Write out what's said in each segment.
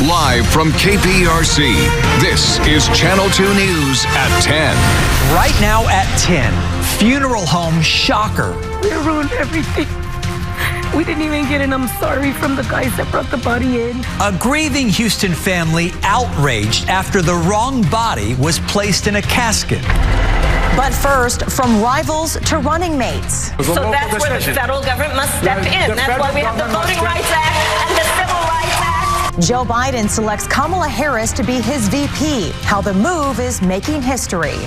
Live from KPRC, this is Channel 2 News at 10. Right now at 10, funeral home shocker. They ruined everything. We didn't even get an I'm sorry from the guys that brought the body in. A grieving Houston family outraged after the wrong body was placed in a casket. But first, from rivals to running mates. So that's where the federal government must step in. That's why we have the Voting Rights Act and the Civil Rights Act. Joe Biden selects Kamala Harris to be his VP. How the move is making history.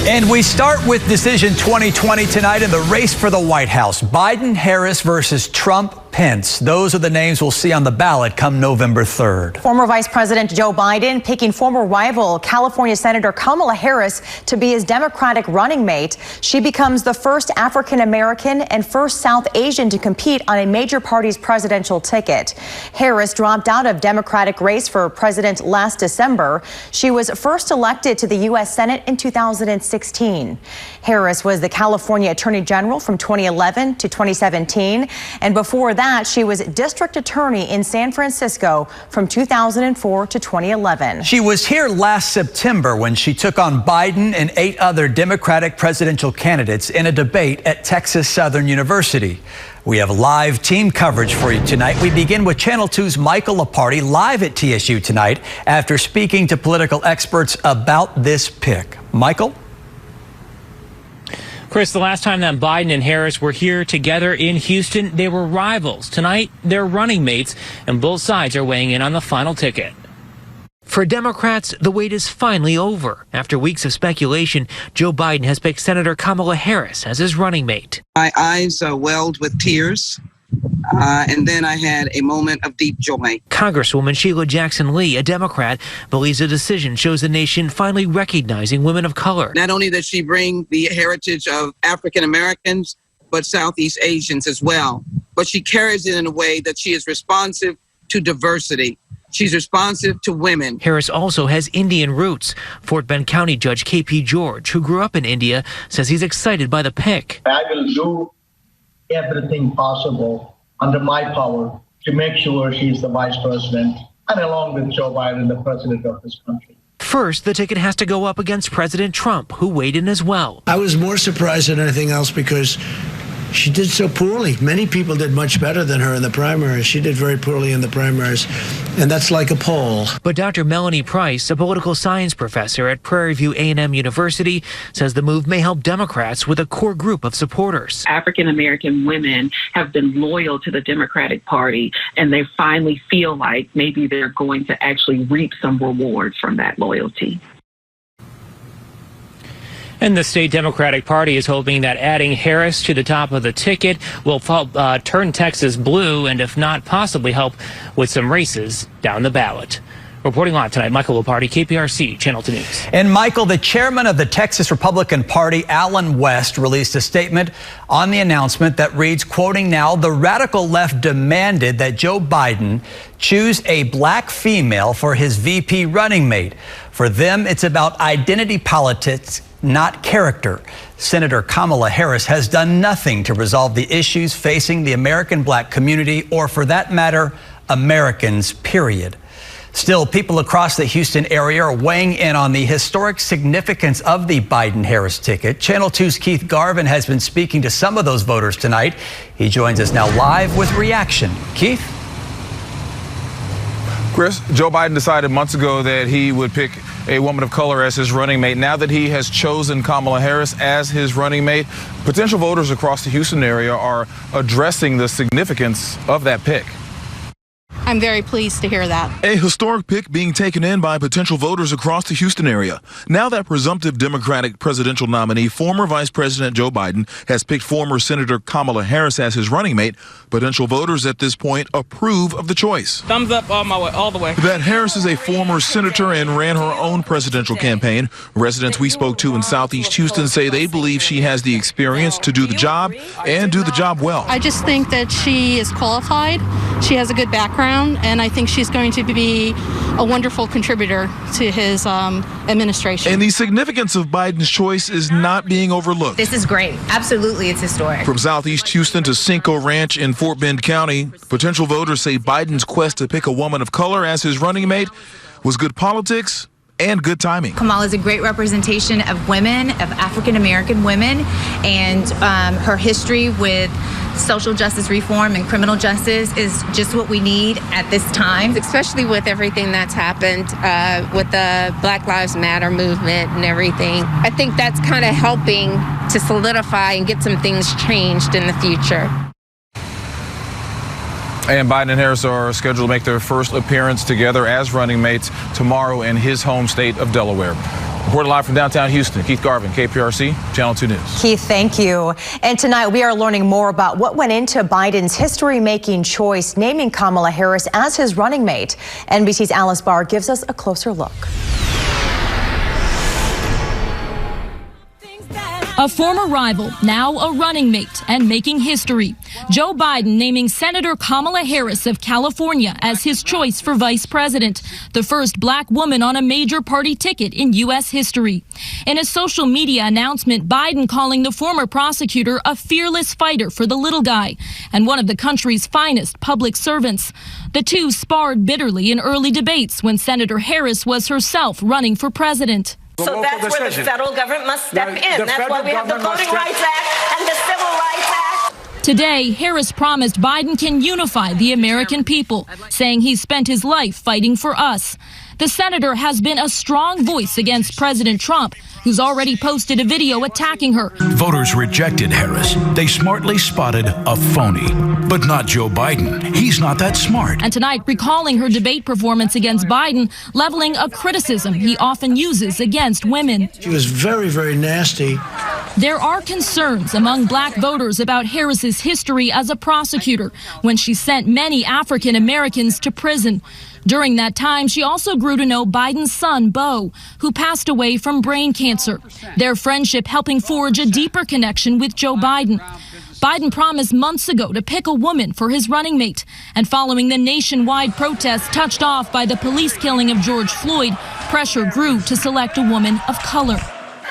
And we start with Decision 2020 tonight in the race for the White House. Biden, Harris versus Trump, Pence. Those are the names we'll see on the ballot come November 3rd. Former Vice President Joe Biden picking former rival California Senator Kamala Harris to be his Democratic running mate. She becomes the first African American and first South Asian to compete on a major party's presidential ticket. Harris dropped out of Democratic race for president last December. She was first elected to the U.S. Senate in 2016. Harris was the California Attorney General from 2011 to 2017, and before that, she was district attorney in San Francisco from 2004 to 2011. She was here last September when she took on Biden and 8 other Democratic presidential candidates in a debate at Texas Southern University. We have live team coverage for you tonight. We begin with Channel 2's Michael Laparty live at TSU tonight after speaking to political experts about this pick. Michael? Chris, the last time that Biden and Harris were here together in Houston, they were rivals. Tonight, they're running mates, and both sides are weighing in on the final ticket. For Democrats, the wait is finally over. After weeks of speculation, Joe Biden has picked Senator Kamala Harris as his running mate. My eyes welled with tears. And then I had a moment of deep joy. Congresswoman Sheila Jackson Lee, a Democrat, believes the decision shows the nation finally recognizing women of color. Not only does she bring the heritage of African Americans, but Southeast Asians as well. But she carries it in a way that she is responsive to diversity. She's responsive to women. Harris also has Indian roots. Fort Bend County Judge KP George, who grew up in India, says he's excited by the pick. I will do everything possible under my power to make sure she's the vice president, and along with Joe Biden, the president of this country. First, the ticket has to go up against President Trump, who weighed in as well. I was more surprised than anything else because she did so poorly. Many people did much better than her in the primaries. She did very poorly in the primaries, and that's like a poll. But Dr. Melanie Price, a political science professor at Prairie View A&M University, says the move may help Democrats with a core group of supporters. African American women have been loyal to the Democratic Party, and they finally feel like maybe they're going to actually reap some rewards from that loyalty. And the state Democratic Party is hoping that adding Harris to the top of the ticket will turn Texas blue and, if not, possibly help with some races down the ballot. Reporting live tonight, Michael Laparty, KPRC, Channel 2 News. And Michael, the chairman of the Texas Republican Party, Alan West, released a statement on the announcement that reads, quoting now, "The radical left demanded that Joe Biden choose a black female for his VP running mate. For them, it's about identity politics, not character. Senator Kamala Harris has done nothing to resolve the issues facing the American black community, or for that matter, Americans, period." Still, people across the Houston area are weighing in on the historic significance of the Biden-Harris ticket. Channel 2's Keith Garvin has been speaking to some of those voters tonight. He joins us now live with reaction. Keith? Chris, Joe Biden decided months ago that he would pick a woman of color as his running mate. Now that he has chosen Kamala Harris as his running mate, potential voters across the Houston area are addressing the significance of that pick. I'm very pleased to hear that. A historic pick being taken in by potential voters across the Houston area. Now that presumptive Democratic presidential nominee, former Vice President Joe Biden, has picked former Senator Kamala Harris as his running mate, potential voters at this point approve of the choice. Thumbs up all the way. That Harris is a former senator and ran her own presidential campaign. Residents we spoke to in Southeast Houston say they believe she has the experience to do the job and do the job well. I just think that she is qualified. She has a good background. background, and I think she's going to be a wonderful contributor to his administration. And the significance of Biden's choice is not being overlooked. This is great. Absolutely, it's historic. From Southeast Houston to Cinco Ranch in Fort Bend County, potential voters say Biden's quest to pick a woman of color as his running mate was good politics and good timing. Kamala is a great representation of women, of African-American women, and her history with social justice reform and criminal justice is just what we need at this time. Especially with everything that's happened with the Black Lives Matter movement and everything. I think that's kind of helping to solidify and get some things changed in the future. And Biden and Harris are scheduled to make their first appearance together as running mates tomorrow in his home state of Delaware. Reporting live from downtown Houston, Keith Garvin, KPRC, Channel 2 News. Keith, thank you. And tonight we are learning more about what went into Biden's history-making choice, naming Kamala Harris as his running mate. NBC's Alice Barr gives us a closer look. A former rival, now a running mate and making history. Joe Biden naming Senator Kamala Harris of California as his choice for vice president, the first black woman on a major party ticket in U.S. history. In a social media announcement, Biden calling the former prosecutor a fearless fighter for the little guy and one of the country's finest public servants. The two sparred bitterly in early debates when Senator Harris was herself running for president. So that's where the federal government must step in. That's why we have the Voting Rights Act and the Civil Rights Act. Today, Harris promised Biden can unify the American people, saying he spent his life fighting for us. The senator has been a strong voice against President Trump, who's already posted a video attacking her. Voters rejected Harris. They smartly spotted a phony. But not Joe Biden. He's not that smart. And tonight, recalling her debate performance against Biden, leveling a criticism he often uses against women. She was very, very nasty. There are concerns among black voters about Harris's history as a prosecutor when she sent many African Americans to prison. During that time, she also grew to know Biden's son, Beau, who passed away from brain cancer. Their friendship helping forge a deeper connection with Joe Biden. Biden promised months ago to pick a woman for his running mate. And following the nationwide protests touched off by the police killing of George Floyd, pressure grew to select a woman of color.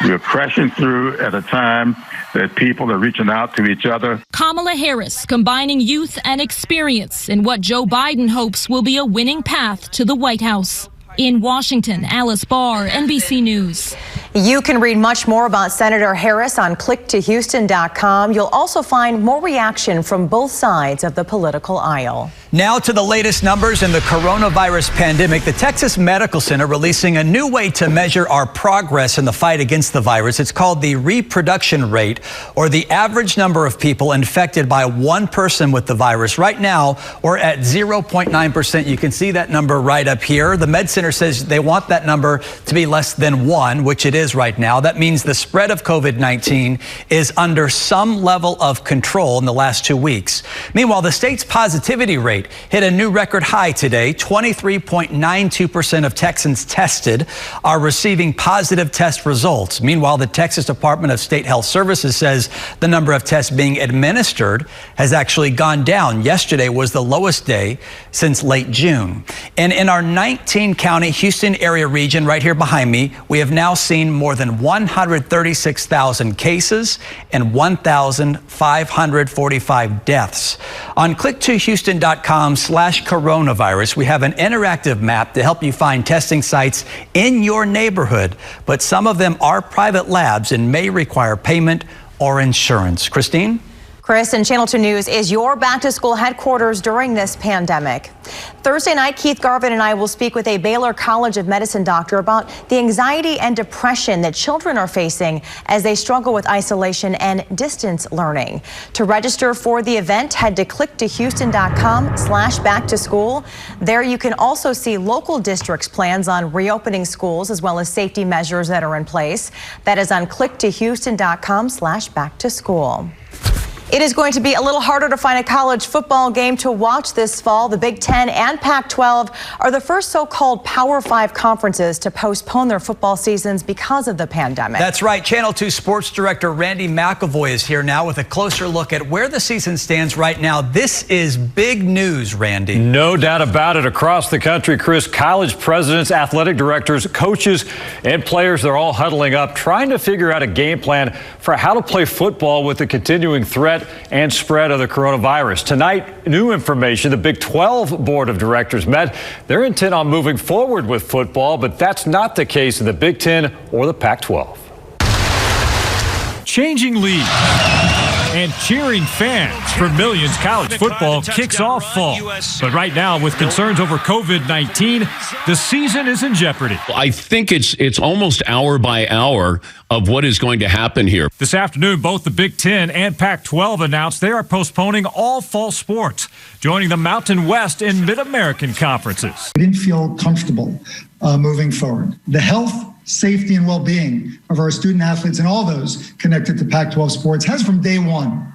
We're crashing through at a time that people are reaching out to each other. Kamala Harris combining youth and experience in what Joe Biden hopes will be a winning path to the White House. In Washington, Alice Barr, NBC News. You can read much more about Senator Harris on clicktohouston.com. You'll also find more reaction from both sides of the political aisle. Now to the latest numbers in the coronavirus pandemic. The Texas Medical Center releasing a new way to measure our progress in the fight against the virus. It's called the reproduction rate, or the average number of people infected by one person with the virus. Right now, we're at 0.9%. You can see that number right up here. The Med Center says they want that number to be less than 1, which it is right now. That means the spread of COVID-19 is under some level of control in the last 2 weeks. Meanwhile, the state's positivity rate hit a new record high today. 23.92% of Texans tested are receiving positive test results. Meanwhile, the Texas Department of State Health Services says the number of tests being administered has actually gone down. Yesterday was the lowest day since late June. And in our 19-county Houston area region right here behind me, we have now seen more than 136,000 cases and 1,545 deaths. On clicktohouston.com/coronavirus, we have an interactive map to help you find testing sites in your neighborhood, but some of them are private labs and may require payment or insurance. Christine? Chris, and Channel 2 News is your back-to-school headquarters during this pandemic. Thursday night, Keith Garvin and I will speak with a Baylor College of Medicine doctor about the anxiety and depression that children are facing as they struggle with isolation and distance learning. To register for the event, head to clicktohouston.com/back-to-school. There you can also see local districts' plans on reopening schools as well as safety measures that are in place. That is on clicktohouston.com/back-to-school. It is going to be a little harder to find a college football game to watch this fall. The Big Ten and Pac-12 are the first so-called Power 5 conferences to postpone their football seasons because of the pandemic. That's right. Channel 2 Sports Director Randy McEvoy is here now with a closer look at where the season stands right now. This is big news, Randy. No doubt about it. Across the country, Chris, college presidents, athletic directors, coaches, and players, they're all huddling up, trying to figure out a game plan for how to play football with the continuing threat and spread of the coronavirus. Tonight, new information. The Big 12 Board of Directors met. They're intent on moving forward with football, but that's not the case in the Big 10 or the Pac-12. Changing leagues and cheering fans for millions, college football kicks off fall. But right now, with concerns over COVID-19, the season is in jeopardy. I think it's almost hour by hour of what is going to happen here. This afternoon, both the Big Ten and Pac-12 announced they are postponing all fall sports, joining the Mountain West and Mid-American conferences. We didn't feel comfortable moving forward. The health, safety, and well-being of our student athletes and all those connected to Pac-12 sports has from day one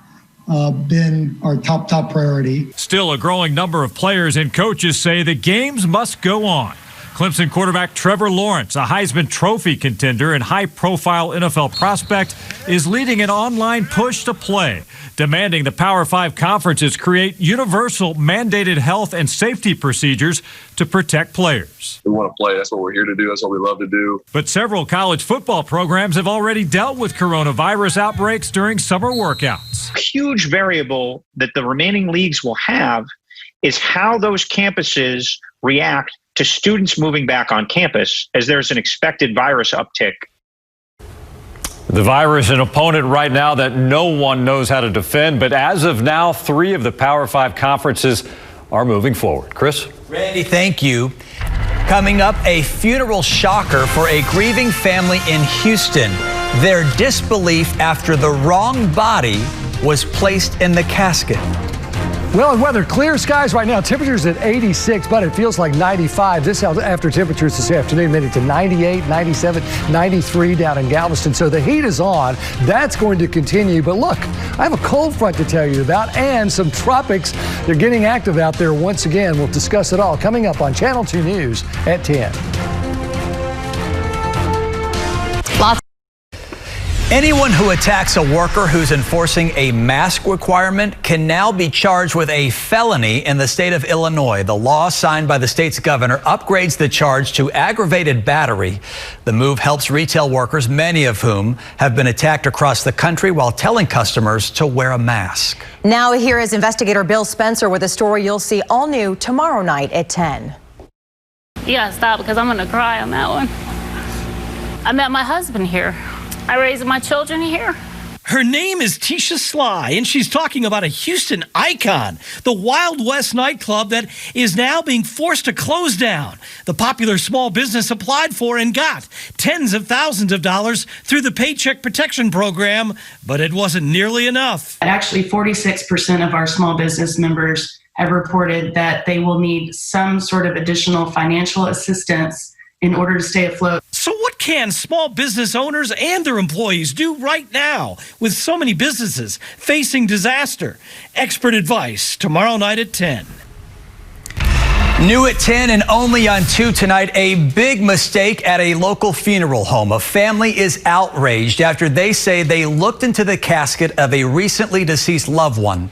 been our top priority. Still, a growing number of players and coaches say the games must go on. Clemson quarterback Trevor Lawrence, a Heisman Trophy contender and high-profile NFL prospect, is leading an online push to play, demanding the Power 5 conferences create universal mandated health and safety procedures to protect players. We want to play. That's what we're here to do. That's what we love to do. But several college football programs have already dealt with coronavirus outbreaks during summer workouts. A huge variable that the remaining leagues will have is how those campuses react to students moving back on campus as there's an expected virus uptick. The virus, an opponent right now that no one knows how to defend, but as of now, 3 of the Power 5 conferences are moving forward. Chris? Randy, thank you. Coming up, a funeral shocker for a grieving family in Houston. Their disbelief after the wrong body was placed in the casket. Well, and weather, clear skies right now. Temperatures at 86, but it feels like 95. This after temperatures this afternoon made it to 98, 97, 93 down in Galveston. So the heat is on. That's going to continue. But look, I have a cold front to tell you about and some tropics. They're getting active out there once again. We'll discuss it all coming up on Channel 2 News at 10. Anyone who attacks a worker who's enforcing a mask requirement can now be charged with a felony in the state of Illinois. The law signed by the state's governor upgrades the charge to aggravated battery. The move helps retail workers, many of whom have been attacked across the country while telling customers to wear a mask. Now here is investigator Bill Spencer with a story you'll see all new tomorrow night at 10. You gotta stop because I'm gonna cry on that one. I met my husband here. I raised my children here. Her name is Tisha Sly, and she's talking about a Houston icon, the Wild West nightclub that is now being forced to close down. The popular small business applied for and got tens of thousands of dollars through the Paycheck Protection Program, but it wasn't nearly enough. Actually, 46% of our small business members have reported that they will need some sort of additional financial assistance in order to stay afloat. So what can small business owners and their employees do right now with so many businesses facing disaster? Expert advice tomorrow night at 10. New at 10 and only on 2 tonight, a big mistake at a local funeral home. A family is outraged after they say they looked into the casket of a recently deceased loved one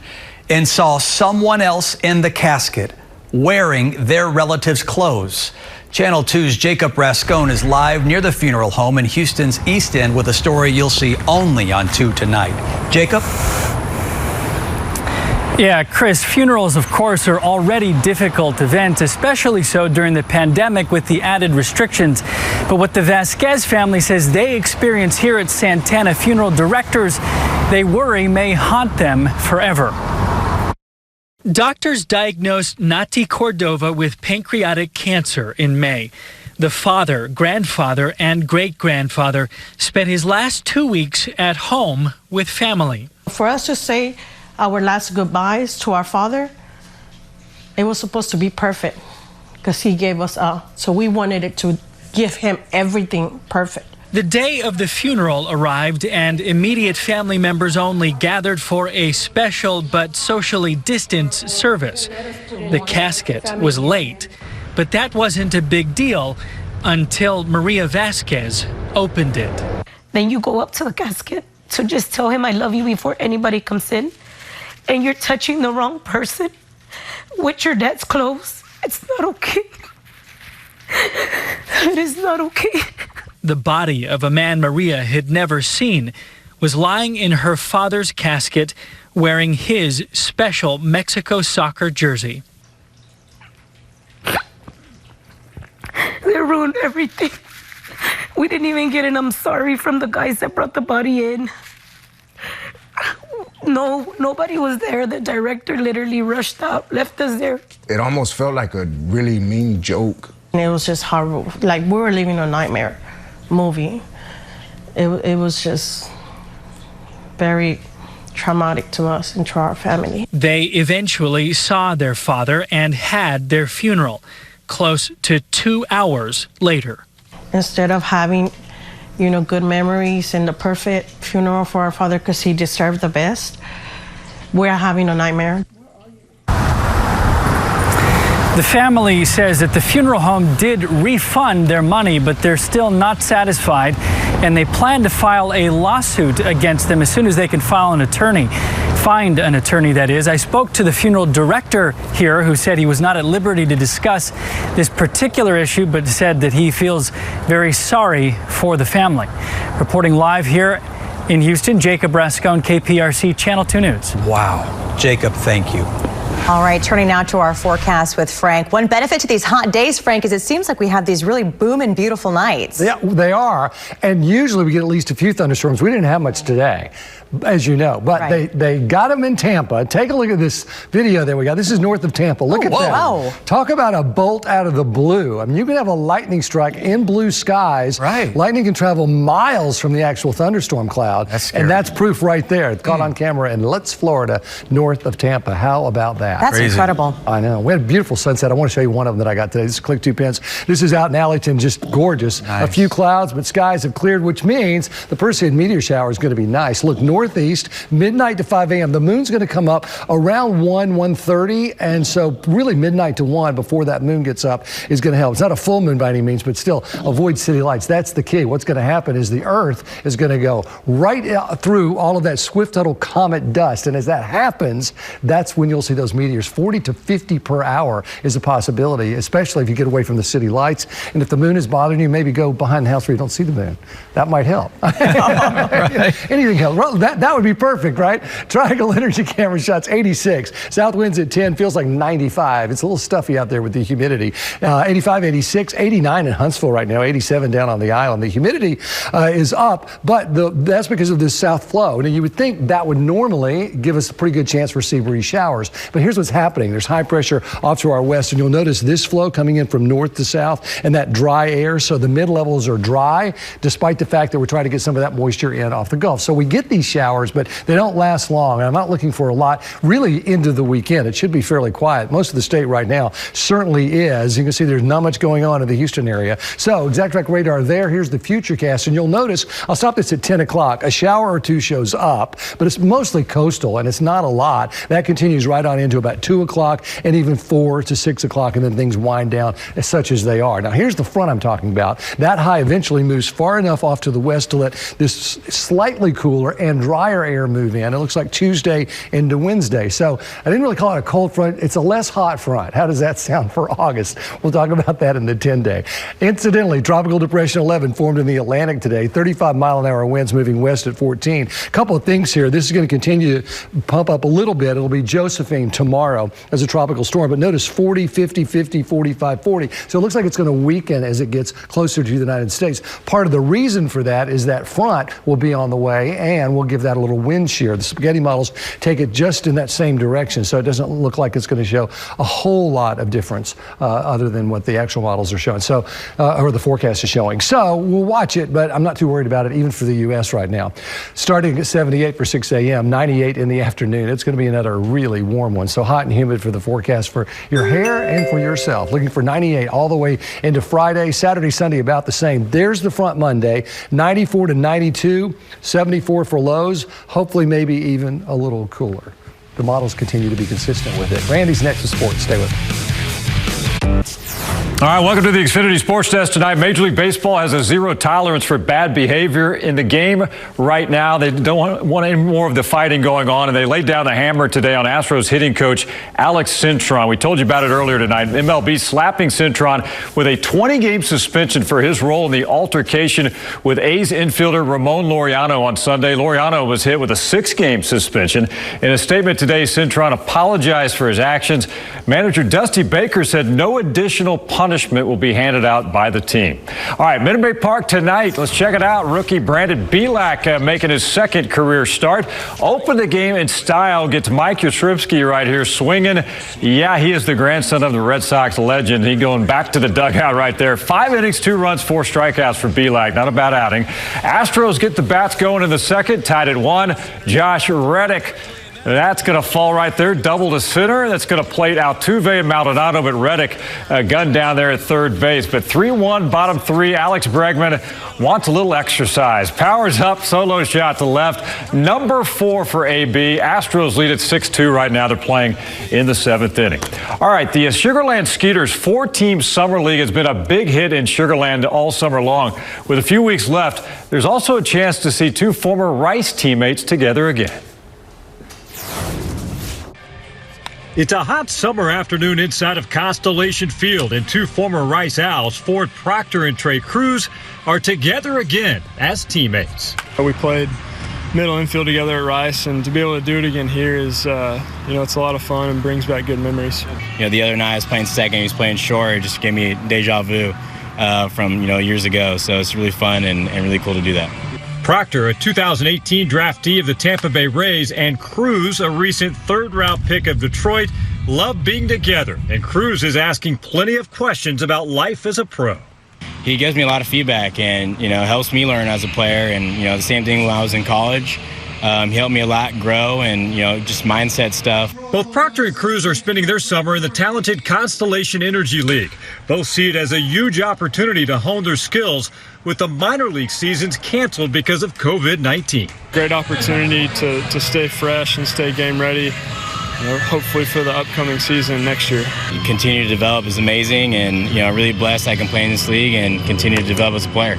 and saw someone else in the casket wearing their relative's clothes. Channel 2's Jacob Rascone is live near the funeral home in Houston's East End with a story you'll see only on 2 tonight. Jacob? Yeah, Chris, funerals, of course, are already difficult events, especially so during the pandemic with the added restrictions. But what the Vasquez family says they experience here at Santana Funeral Directors, they worry may haunt them forever. Doctors diagnosed Nati Cordova with pancreatic cancer in May. The father, grandfather, and great-grandfather spent his last 2 weeks at home with family. For us to say our last goodbyes to our father, it was supposed to be perfect because he gave us so we wanted it to give him everything perfect. The day of the funeral arrived and immediate family members only gathered for a special but socially distanced service. The casket was late, but that wasn't a big deal until Maria Vasquez opened it. Then you go up to the casket to just tell him I love you before anybody comes in, and you're touching the wrong person with your dad's clothes. It's not okay. It is not okay. The body of a man Maria had never seen was lying in her father's casket wearing his special Mexico soccer jersey. They ruined everything. We didn't even get an I'm sorry from the guys that brought the body in. No, nobody was there. The director literally rushed out, left us there. It almost felt like a really mean joke. And it was just horrible. Like we were living a nightmare movie. It was just very traumatic to us and to our family. They eventually saw their father and had their funeral close to 2 hours later. Instead of having, good memories and the perfect funeral for our father because he deserved the best, we're having a nightmare. The family says that the funeral home did refund their money, but they're still not satisfied, and they plan to file a lawsuit against them as soon as they can find an attorney, that is. I spoke to the funeral director here who said he was not at liberty to discuss this particular issue, but said that he feels very sorry for the family. Reporting live here in Houston, Jacob Rascone, KPRC Channel 2 News. Wow. Jacob, thank you. All right, turning now to our forecast with Frank. One benefit to these hot days, Frank, is it seems like we have these really booming beautiful nights. Yeah, they are. And usually we get at least a few thunderstorms. We didn't have much today, as you know, but right. they got them in Tampa. Take a look at this video that we got. This is north of Tampa. Look at that. Wow. Talk about a bolt out of the blue. I mean, you can have a lightning strike in blue skies. Right. Lightning can travel miles from the actual thunderstorm cloud. That's scary. And that's proof right there. It's caught on camera in Lutz, Florida, north of Tampa. How about that? That's crazy. Incredible. I know. We had a beautiful sunset. I want to show you one of them that I got today. This is Click 2 Pence. This is out in Alleyton, just gorgeous. Nice. A few clouds, but skies have cleared, which means the Perseid meteor shower is going to be nice. Look, northeast, midnight to 5 a.m. The moon's going to come up around 1:30, and so really midnight to 1 before that moon gets up is going to help. It's not a full moon by any means, but still avoid city lights. That's the key. What's going to happen is the Earth is going to go right through all of that Swift-Tuttle comet dust, and as that happens, that's when you'll see those meteors. 40 to 50 per hour is a possibility, especially if you get away from the city lights. And if the moon is bothering you, maybe go behind the house where you don't see the moon. That might help. Right. Anything helps. Well, that would be perfect, right? Triangle Energy camera shots 86. South winds at 10, feels like 95. It's a little stuffy out there with the humidity. 85, 86, 89 in Huntsville right now, 87 down on the island. The humidity is up, but that's because of this south flow. And you would think that would normally give us a pretty good chance for sea breeze showers. But here's what's happening. There's high pressure off to our west, and you'll notice this flow coming in from north to south and that dry air. So the mid levels are dry, despite the fact that we're trying to get some of that moisture in off the Gulf. So we get these showers, but they don't last long. And I'm not looking for a lot really into the weekend. It should be fairly quiet. Most of the state right now certainly is. You can see there's not much going on in the Houston area. So exact track radar there. Here's the futurecast. And you'll notice, I'll stop this at 10 o'clock. A shower or two shows up, but it's mostly coastal and it's not a lot. That continues right on into about 2 o'clock and even 4 to 6 o'clock, and then things wind down as such as they are. Now here's the front I'm talking about. That high eventually moves far enough off to the west to let this slightly cooler and drier air move in. It looks like Tuesday into Wednesday. So I didn't really call it a cold front. It's a less hot front. How does that sound for August? We'll talk about that in the 10-day. Incidentally, Tropical Depression 11 formed in the Atlantic today. 35-mile-an-hour winds moving west at 14. A couple of things here. This is going to continue to pump up a little bit. It'll be Josephine tomorrow as a tropical storm. But notice 40, 50, 50, 45, 40. So it looks like it's going to weaken as it gets closer to the United States. Part of the reason for that is that front will be on the way and will give that a little wind shear. The spaghetti models take it just in that same direction, so it doesn't look like it's going to show a whole lot of difference other than what the actual models are showing, so or the forecast is showing. So we'll watch it, but I'm not too worried about it, even for the U.S. right now. Starting at 78 for 6 a.m., 98 in the afternoon. It's going to be another really warm one, so hot and humid for the forecast for your hair and for yourself. Looking for 98 all the way into Friday. Saturday, Sunday, about the same. There's the front Monday, 94 to 92, 74 for lows, hopefully maybe even a little cooler. The models continue to be consistent with it. Randy's next with sports. Stay with us. All right, welcome to the Xfinity Sports Desk tonight. Major League Baseball has a zero tolerance for bad behavior in the game right now. They don't want any more of the fighting going on, and they laid down the hammer today on Astros hitting coach Alex Cintron. We told you about it earlier tonight. MLB slapping Cintron with a 20-game suspension for his role in the altercation with A's infielder Ramon Laureano on Sunday. Laureano was hit with a 6-game suspension. In a statement today, Cintron apologized for his actions. Manager Dusty Baker said no additional punishment will be handed out by the team. All right, Minute Maid Park tonight. Let's check it out. Rookie Brandon Bielak making his second career start. Open the game in style. Gets Mike Yastrzemski right here swinging. Yeah, he is the grandson of the Red Sox legend. He going back to the dugout right there. 5 innings, 2 runs, 4 strikeouts for Bielak. Not a bad outing. Astros get the bats going in the second. Tied at 1. Josh Reddick. That's going to fall right there. Double to center. That's going to plate Altuve and Maldonado, but Reddick gunned down there at third base. But 3-1, bottom 3. Alex Bregman wants a little exercise. Powers up, solo shot to left. Number 4 for AB. Astros lead at 6-2 right now. They're playing in the 7th inning. All right, the Sugarland Skeeters 4-team summer league has been a big hit in Sugarland all summer long. With a few weeks left, there's also a chance to see 2 former Rice teammates together again. It's a hot summer afternoon inside of Constellation Field, and 2 former Rice Owls, Ford Proctor and Trey Cruz, are together again as teammates. We played middle infield together at Rice, and to be able to do it again here is, it's a lot of fun and brings back good memories. The other night I was playing second, he was playing short. It just gave me deja vu from, years ago. So it's really fun and really cool to do that. Proctor, a 2018 draftee of the Tampa Bay Rays, and Cruz, a recent 3rd-round pick of Detroit, love being together. And Cruz is asking plenty of questions about life as a pro. He gives me a lot of feedback and, helps me learn as a player. And, the same thing when I was in college. He helped me a lot grow and, just mindset stuff. Both Proctor and Cruz are spending their summer in the talented Constellation Energy League. Both see it as a huge opportunity to hone their skills with the minor league seasons canceled because of COVID-19. Great opportunity to stay fresh and stay game ready, hopefully for the upcoming season next year. Continue to develop is amazing and, really blessed I can play in this league and continue to develop as a player.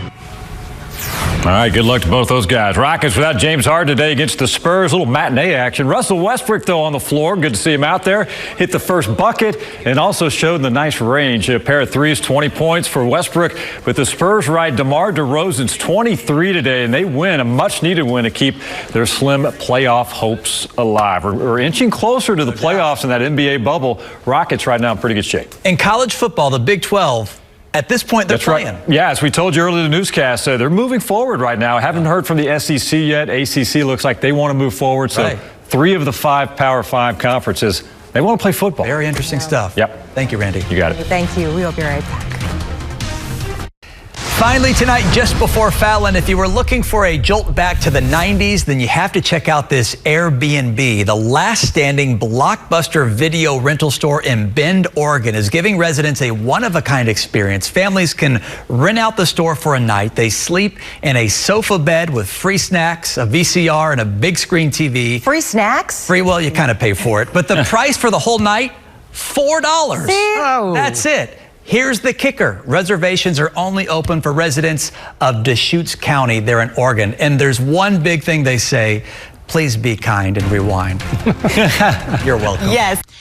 All right, good luck to both those guys. Rockets without James Harden today against the Spurs. A little matinee action. Russell Westbrook, though, on the floor. Good to see him out there. Hit the first bucket and also showed the nice range. A pair of threes, 20 points for Westbrook. But the Spurs ride DeMar DeRozan's 23 today, and they win, a much-needed win to keep their slim playoff hopes alive. We're inching closer to the playoffs in that NBA bubble. Rockets right now in pretty good shape. In college football, the Big 12, at this point, they're playing. Right. Yeah, as we told you earlier in the newscast, they're moving forward right now. I haven't heard from the SEC yet. ACC looks like they want to move forward. So 3 of the 5 Power 5 conferences, they want to play football. Very interesting stuff. Yep. Thank you, Randy. You got it. Thank you. We'll be right back. Finally tonight, just before Fallon, if you were looking for a jolt back to the 90s, then you have to check out this Airbnb. The last standing blockbuster video rental store in Bend, Oregon is giving residents a one-of-a-kind experience. Families can rent out the store for a night. They sleep in a sofa bed with free snacks, a VCR, and a big screen TV. Free snacks? Free, well, you kind of pay for it. But the price for the whole night, $4. Oh. That's it. Here's the kicker. Reservations are only open for residents of Deschutes County there in Oregon. And there's one big thing they say, please be kind and rewind. You're welcome. Yes.